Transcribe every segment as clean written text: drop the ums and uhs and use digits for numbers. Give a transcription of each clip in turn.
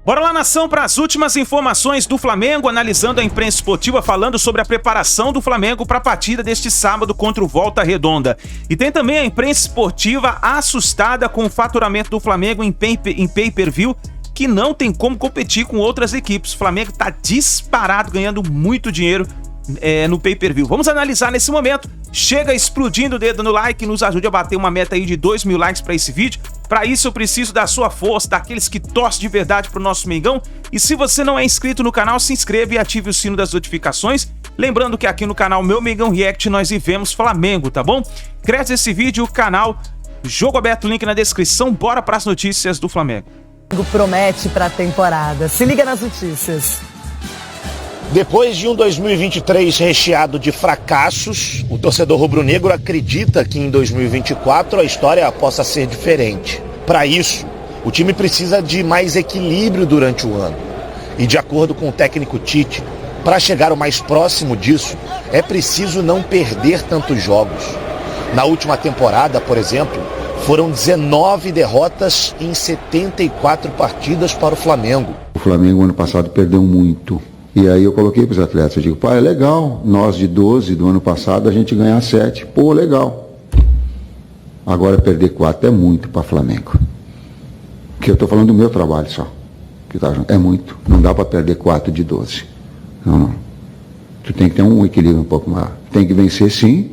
Bora lá, nação, para as últimas informações do Flamengo, analisando a imprensa esportiva, falando sobre a preparação do Flamengo para a partida deste sábado contra o Volta Redonda. E tem também a imprensa esportiva assustada com o faturamento do Flamengo em pay-per-view, que não tem como competir com outras equipes. O Flamengo está disparado, ganhando muito dinheiro no pay-per-view. Vamos analisar nesse momento. Chega explodindo o dedo no like, nos ajude a bater uma meta aí de 2 mil likes para esse vídeo. Para isso eu preciso da sua força, daqueles que torcem de verdade pro nosso Mengão. E se você não é inscrito no canal, se inscreva e ative o sino das notificações. Lembrando que aqui no canal Meu Mengão React nós vivemos Flamengo, tá bom? Cresce esse vídeo, o canal Jogo Aberto, link na descrição. Bora para as notícias do Flamengo. Promete para a temporada. Se liga nas notícias. Depois de um 2023 recheado de fracassos, o torcedor rubro-negro acredita que em 2024 a história possa ser diferente. Para isso, o time precisa de mais equilíbrio durante o ano. E de acordo com o técnico Tite, para chegar o mais próximo disso, é preciso não perder tantos jogos. Na última temporada, por exemplo, foram 19 derrotas em 74 partidas para o Flamengo. O Flamengo ano passado perdeu muito. E aí eu coloquei para os atletas, eu digo, pai, é legal, nós de 12 do ano passado a gente ganhar 7, pô, legal. Agora perder 4 é muito para Flamengo. Porque eu estou falando do meu trabalho só. É muito, não dá para perder 4 de 12. Não. Tu tem que ter um equilíbrio um pouco maior. Tem que vencer sim,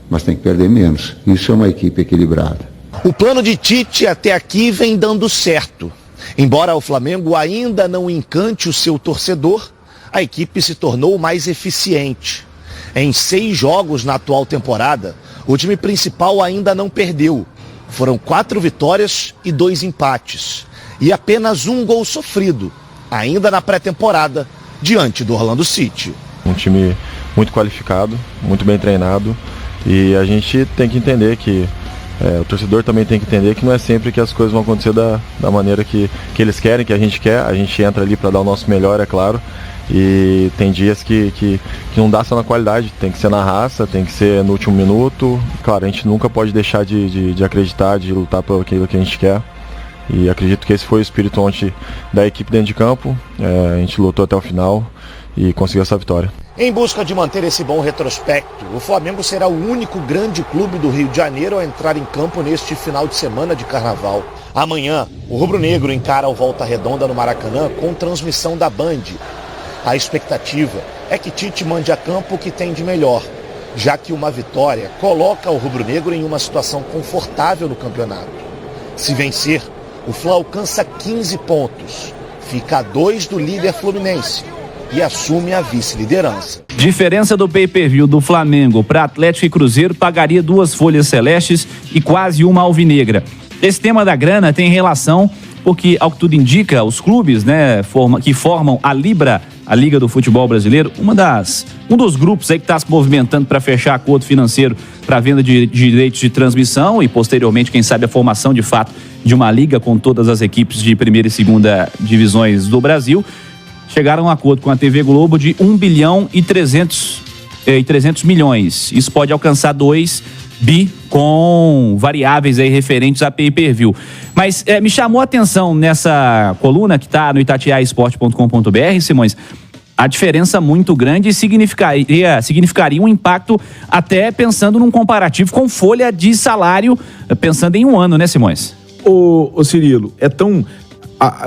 mas tem que perder menos. Isso é uma equipe equilibrada. O plano de Tite até aqui vem dando certo. Embora o Flamengo ainda não encante o seu torcedor, a equipe se tornou mais eficiente. Em 6 jogos na atual temporada, o time principal ainda não perdeu. Foram 4 vitórias e 2 empates. E apenas 1 gol sofrido, ainda na pré-temporada, diante do Orlando City. Um time muito qualificado, muito bem treinado, e a gente tem que entender que o torcedor também tem que entender que não é sempre que as coisas vão acontecer da maneira que eles querem, que a gente quer. A gente entra ali para dar o nosso melhor, é claro, e tem dias que não dá só na qualidade, tem que ser na raça, tem que ser no último minuto. Claro, a gente nunca pode deixar de acreditar, de lutar por aquilo que a gente quer, e acredito que esse foi o espírito ontem da equipe dentro de campo. A gente lutou até o final e conseguiu essa vitória. Em busca de manter esse bom retrospecto, o Flamengo será o único grande clube do Rio de Janeiro a entrar em campo neste final de semana de carnaval. Amanhã, o rubro-negro encara o Volta Redonda no Maracanã com transmissão da Band. A expectativa é que Tite mande a campo o que tem de melhor, já que uma vitória coloca o rubro-negro em uma situação confortável no campeonato. Se vencer, o Fla alcança 15 pontos, fica a 2 do líder Fluminense e assume a vice-liderança. Diferença do pay-per-view do Flamengo para Atlético e Cruzeiro pagaria 2 folhas celestes e quase uma alvinegra. Esse tema da grana tem relação porque, ao que tudo indica, os clubes, que formam a Libra, a Liga do Futebol Brasileiro, um dos grupos aí que está se movimentando para fechar acordo financeiro para venda de direitos de transmissão e, posteriormente, quem sabe, a formação de fato de uma liga com todas as equipes de primeira e segunda divisões do Brasil, chegaram a um acordo com a TV Globo de 1 bilhão e 300 milhões. Isso pode alcançar 2 bi com variáveis aí referentes a pay-per-view. Mas me chamou a atenção nessa coluna que está no itatiaesporte.com.br, Simões, a diferença muito grande significaria um impacto até pensando num comparativo com folha de salário, pensando em um ano, né, Simões? Ô Cirilo,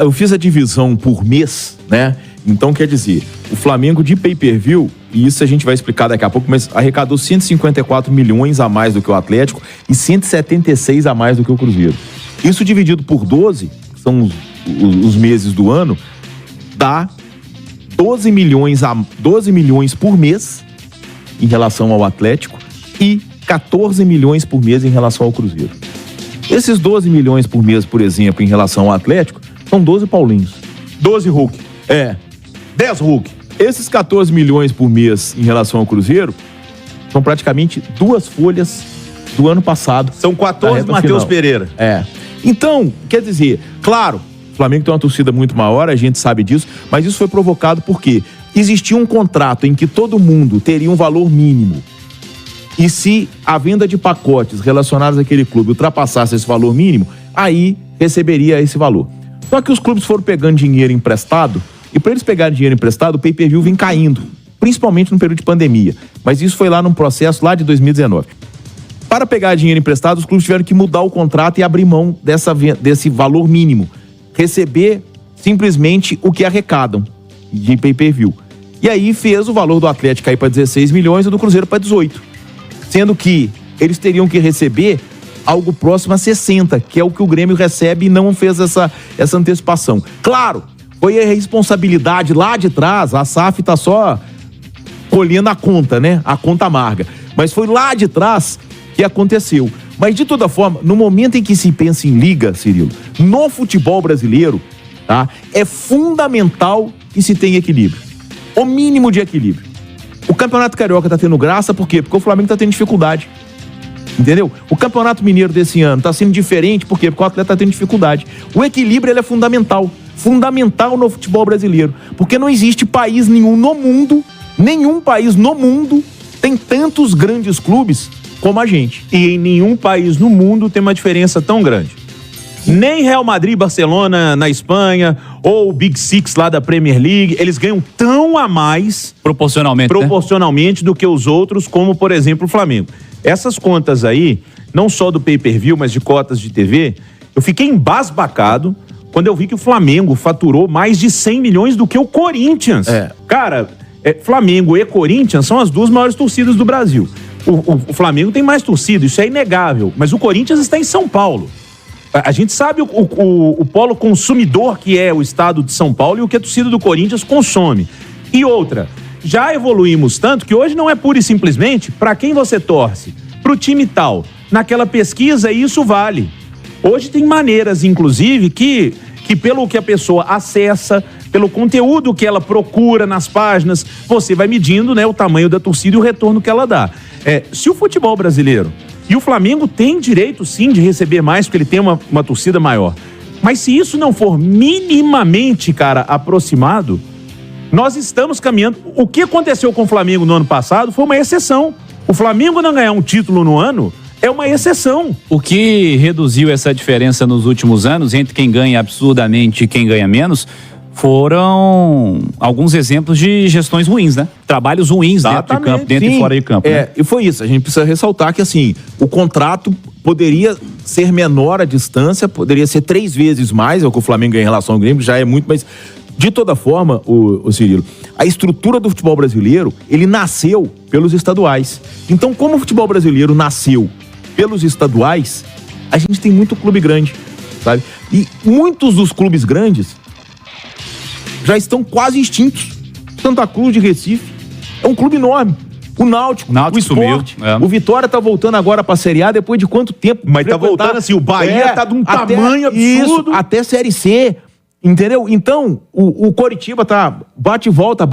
eu fiz a divisão por mês, né? Então, quer dizer, o Flamengo de pay-per-view, e isso a gente vai explicar daqui a pouco, mas arrecadou 154 milhões a mais do que o Atlético e 176 a mais do que o Cruzeiro. Isso dividido por 12, que são os meses do ano, dá 12 milhões por mês em relação ao Atlético e 14 milhões por mês em relação ao Cruzeiro. Esses 12 milhões por mês, por exemplo, em relação ao Atlético, são 12 Paulinhos. 12 Hulk. 10 Hulk. Esses 14 milhões por mês em relação ao Cruzeiro são praticamente 2 folhas do ano passado. São 14 Matheus Pereira. Então, quer dizer, claro, o Flamengo tem uma torcida muito maior, a gente sabe disso, mas isso foi provocado porque existia um contrato em que todo mundo teria um valor mínimo. E se a venda de pacotes relacionados àquele clube ultrapassasse esse valor mínimo, aí receberia esse valor. Só que os clubes foram pegando dinheiro emprestado, e para eles pegarem dinheiro emprestado, o pay-per-view vem caindo, principalmente no período de pandemia. Mas isso foi lá num processo lá de 2019. Para pegar dinheiro emprestado, os clubes tiveram que mudar o contrato e abrir mão desse valor mínimo. Receber simplesmente o que arrecadam de pay-per-view. E aí fez o valor do Atlético cair para 16 milhões e do Cruzeiro para 18. Sendo que eles teriam que receber algo próximo a 60, que é o que o Grêmio recebe e não fez essa antecipação. Claro, foi a responsabilidade lá de trás, a SAF tá só colhendo a conta, né? A conta amarga. Mas foi lá de trás que aconteceu. Mas de toda forma, no momento em que se pensa em liga, Cirilo, no futebol brasileiro, tá? É fundamental que se tenha equilíbrio. O mínimo de equilíbrio. O Campeonato Carioca tá tendo graça, por quê? Porque o Flamengo tá tendo dificuldade. Entendeu? O Campeonato Mineiro desse ano tá sendo diferente, por quê? Porque o atleta tá tendo dificuldade. O equilíbrio, ele é fundamental. Fundamental no futebol brasileiro. Porque não existe país nenhum no mundo, nenhum país no mundo tem tantos grandes clubes como a gente. E em nenhum país no mundo tem uma diferença tão grande. Nem Real Madrid, Barcelona na Espanha, ou o Big Six lá da Premier League, eles ganham tão a mais proporcionalmente, né? Do que os outros, como por exemplo o Flamengo. Essas contas aí, não só do pay-per-view, mas de cotas de TV, eu fiquei embasbacado quando eu vi que o Flamengo faturou mais de 100 milhões do que o Corinthians. Cara, Flamengo e Corinthians são as duas maiores torcidas do Brasil. O Flamengo tem mais torcida, isso é inegável, mas o Corinthians está em São Paulo. A gente sabe o polo consumidor que é o estado de São Paulo e o que a torcida do Corinthians consome. E outra, já evoluímos tanto que hoje não é pura e simplesmente para quem você torce, pro time tal. Naquela pesquisa isso vale. Hoje tem maneiras, inclusive, que pelo que a pessoa acessa, pelo conteúdo que ela procura nas páginas, você vai medindo, né, o tamanho da torcida e o retorno que ela dá. Se o futebol brasileiro, e o Flamengo tem direito sim de receber mais, porque ele tem uma torcida maior, mas se isso não for minimamente, cara, aproximado, nós estamos caminhando. O que aconteceu com o Flamengo no ano passado foi uma exceção. O Flamengo não ganhar um título no ano é uma exceção. O que reduziu essa diferença nos últimos anos entre quem ganha absurdamente e quem ganha menos foram alguns exemplos de gestões ruins, né? Trabalhos ruins dentro de campo, dentro e fora de campo. Né? E foi isso. A gente precisa ressaltar que, assim, o contrato poderia ser menor a distância, poderia ser 3 vezes mais, é o que o Flamengo ganha em relação ao Grêmio, já é muito, mas de toda forma, o Cirilo, a estrutura do futebol brasileiro, ele nasceu pelos estaduais. Então, como o futebol brasileiro nasceu pelos estaduais, a gente tem muito clube grande, sabe? E muitos dos clubes grandes já estão quase extintos. Santa Cruz de Recife é um clube enorme. O Náutico o Sport, o Vitória tá voltando agora pra Série A depois de quanto tempo? Mas tá voltando assim, o Bahia tá de um tamanho absurdo. Isso, até Série C, entendeu? Então, o Coritiba tá bate e volta.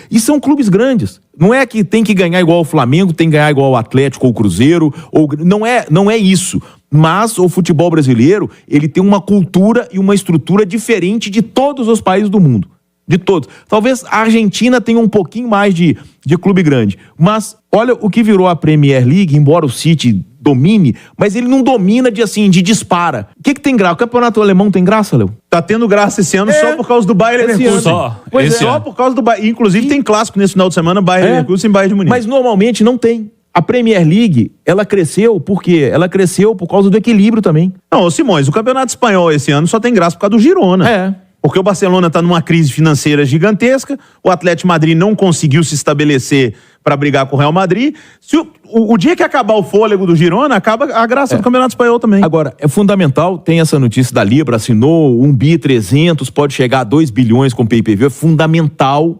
E são clubes grandes. Não é que tem que ganhar igual o Flamengo, tem que ganhar igual o Atlético ou o Cruzeiro, não é isso. Mas o futebol brasileiro, ele tem uma cultura e uma estrutura diferente de todos os países do mundo. De todos. Talvez a Argentina tenha um pouquinho mais de clube grande. Mas olha o que virou a Premier League, embora o City domine, mas ele não domina de dispara. O que tem graça? O campeonato alemão tem graça, Léo? Tá tendo graça esse ano só por causa do Bayer Leverkusen. Só por causa do Bayer. Inclusive tem clássico nesse final de semana, Bayer Leverkusen e Bayern de Munique. Mas normalmente não tem. A Premier League, ela cresceu por quê? Ela cresceu por causa do equilíbrio também. Não, Simões, o campeonato espanhol esse ano só tem graça por causa do Girona. Porque o Barcelona tá numa crise financeira gigantesca, o Atlético Madrid não conseguiu se estabelecer para brigar com o Real Madrid. Se o dia que acabar o fôlego do Girona, acaba a graça do Campeonato Espanhol também. Agora, é fundamental, tem essa notícia da Libra, assinou 1 bi 300, pode chegar a 2 bilhões com pay-per-view, é fundamental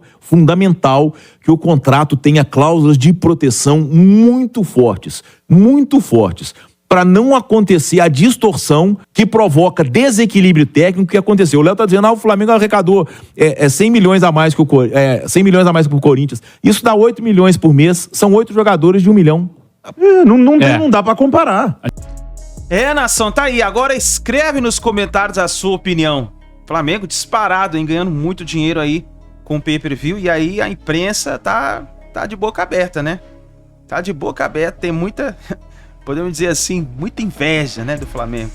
que o contrato tenha cláusulas de proteção muito fortes, para não acontecer a distorção que provoca desequilíbrio técnico que aconteceu. O Léo tá dizendo, o Flamengo arrecadou 100 milhões a mais que o 100 milhões a mais que o Corinthians. Isso dá 8 milhões por mês, são 8 jogadores de 1 milhão. Não dá pra comparar. Nação, tá aí. Agora escreve nos comentários a sua opinião. Flamengo disparado, hein, ganhando muito dinheiro aí com o pay-per-view, e aí a imprensa tá de boca aberta, né? Tá de boca aberta, tem muita... Podemos dizer assim, muita inveja, né, do Flamengo.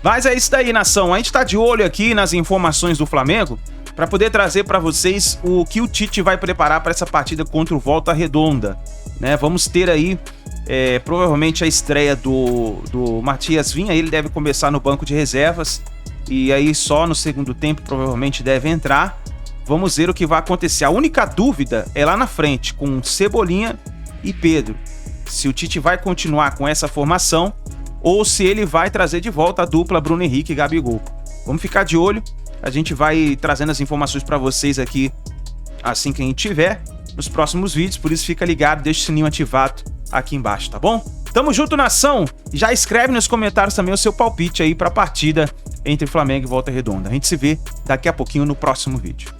Mas é isso daí, nação. A gente tá de olho aqui nas informações do Flamengo para poder trazer para vocês o que o Tite vai preparar para essa partida contra o Volta Redonda, né? Vamos ter aí provavelmente a estreia do Matias Vinha. Ele deve começar no banco de reservas e aí só no segundo tempo provavelmente deve entrar. Vamos ver o que vai acontecer. A única dúvida é lá na frente, com Cebolinha e Pedro. Se o Tite vai continuar com essa formação ou se ele vai trazer de volta a dupla Bruno Henrique e Gabigol. Vamos ficar de olho. A gente vai trazendo as informações para vocês aqui assim que a gente tiver nos próximos vídeos. Por isso fica ligado, deixa o sininho ativado aqui embaixo, tá bom? Tamo junto, nação. Já escreve nos comentários também o seu palpite aí para a partida entre Flamengo e Volta Redonda. A gente se vê daqui a pouquinho no próximo vídeo.